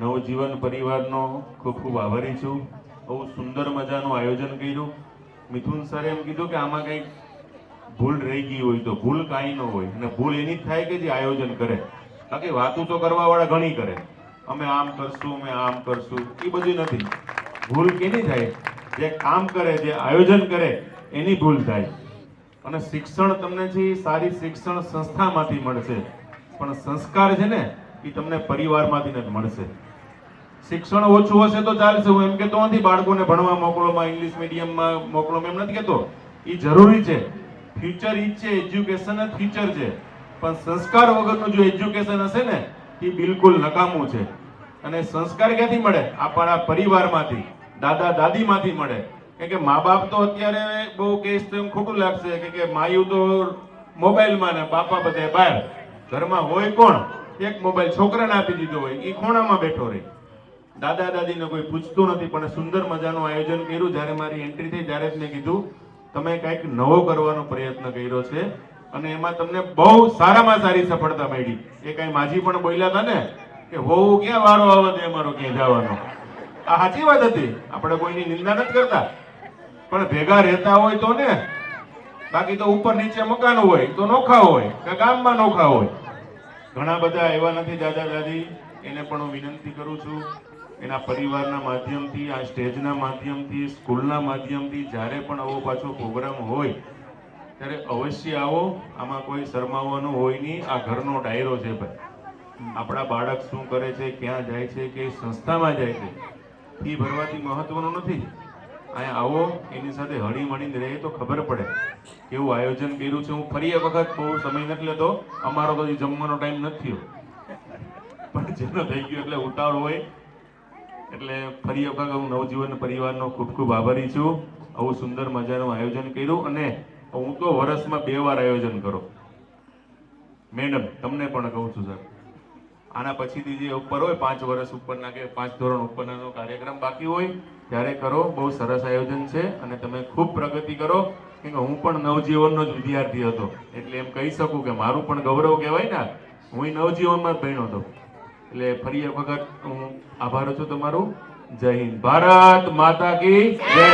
નવજીવન પરિવારનો ખૂબ ખૂબ આભારી છું. બહુ સુંદર મજાનું આયોજન કર્યું. મિથુન સરે એમ કીધું કે આમાં કંઈક ભૂલ રહી ગઈ હોય તો ભૂલ કાંઈ ન હોય, અને ભૂલ એની જ થાય કે જે આયોજન કરે. બાકી વાતું તો કરવા વાળા ઘણી કરે, અમે આમ કરશું, અમે આમ કરશું, એ બધું નથી. ભૂલ કેની થાય? જે કામ કરે, જે આયોજન કરે એની ભૂલ થાય. અને શિક્ષણ તમને છે એ સારી શિક્ષણ સંસ્થામાંથી મળશે, પણ સંસ્કાર છે ને એ તમને પરિવારમાંથી જ મળશે. શિક્ષણ ઓછું હશે તો ચાલશે, હું એમ કહેતો નથી બાળકોને ભણવા મોકલોમાં, ઇંગ્લિશ મીડિયમમાં મોકલો, એમ નથી કહેતો. એ જરૂરી છે, ફ્યુચર ઈ છે, એજ્યુકેશન જ ફ્યુચર છે. પણ સંસ્કાર વગરનું જો એજ્યુકેશન હશે ને એ બિલકુલ નકામું છે. અને સંસ્કાર ક્યાંથી મળે? આપણા પરિવારમાંથી, દાદા દાદીમાંથી મળે. કેમ કે મા બાપ તો અત્યારે બહુ કેસ તો એમ ખોટું લાગશે કે માયું તો મોબાઈલમાં ને બાપા બધે બહાર, ઘરમાં હોય કોણ? એક મોબાઈલ છોકરાને આપી દીધો હોય, એ ખૂણામાં બેઠો રહે. દાદા દાદીને કોઈ પૂછતું નથી. પણ સુંદર મજાનું આયોજન કર્યું. જ્યારે મારી એન્ટ્રી થઈ ત્યારે જ મેં કીધું તમે કંઈક નવો કરવાનો પ્રયત્ન કર્યો છે, અને એમાં તમને બહુ સારામાં સારી સફળતા મળી. એ કાંઈ માજી પણ બોલ્યા હતા ને કે વહુ ક્યાં વારો આવે છે અમારો ક્યાં જવાનો. આ સાચી વાત હતી. આપણે કોઈની નિંદા નથી કરતા, પણ ભેગા રહેતા હોય તો ને. બાકી તો ઉપર નીચે મકાન હોય તો નોખા હોય, કે ગામમાં નોખા હોય. ઘણા બધા એવા નથી દાદા દાદી. એને પણ હું વિનંતી કરું છું, એના પરિવારના માધ્યમથી, આ સ્ટેજના માધ્યમથી, સ્કૂલના માધ્યમથી, જ્યારે પણ આવો પાછો પ્રોગ્રામ હોય ત્યારે અવશ્ય આવો. આમાં કોઈ શરમાવાનું હોય નહીં. આ ઘરનો ડાયરો છે ભાઈ. આપણા બાળક શું કરે છે, ક્યાં જાય છે, કે સંસ્થામાં જાય છે, ફી ભરવાથી મહત્વનું નથી. અહીંયા આવો, એની સાથે હળી મળીને રહે તો ખબર પડે કેવું આયોજન કર્યું છે. હું ફરી એક વખત, બહુ સમય નથી લેતો, અમારો તો જમવાનો ટાઈમ નથી થયો, પણ જેનો થઈ ગયો એટલે ઉતાવળ હોય. એટલે ફરી વખત હું નવજીવન પરિવારનો ખૂબ ખૂબ આભારી છું. આવું સુંદર મજાનું આયોજન કર્યું. અને હું તો વર્ષમાં 2 વાર આયોજન કરો મેડમ, તમને પણ કહું છું સર. આના પછીથી જે ઉપર હોય 5 વર્ષ ઉપરના કે 5 ધોરણ ઉપરનાનો કાર્યક્રમ બાકી હોય ત્યારે કરો. બહુ સરસ આયોજન છે અને તમે ખૂબ પ્રગતિ કરો. કેમ કે હું પણ નવજીવનનો જ વિદ્યાર્થી હતો, એટલે એમ કહી શકું કે મારું પણ ગૌરવ કહેવાય ને. હું નવજીવનમાં જ ભણ્યો હતો. એટલે ફરી એક વખત હું આભાર છું તમારું. જય હિન્દ. ભારત માતા કી જય.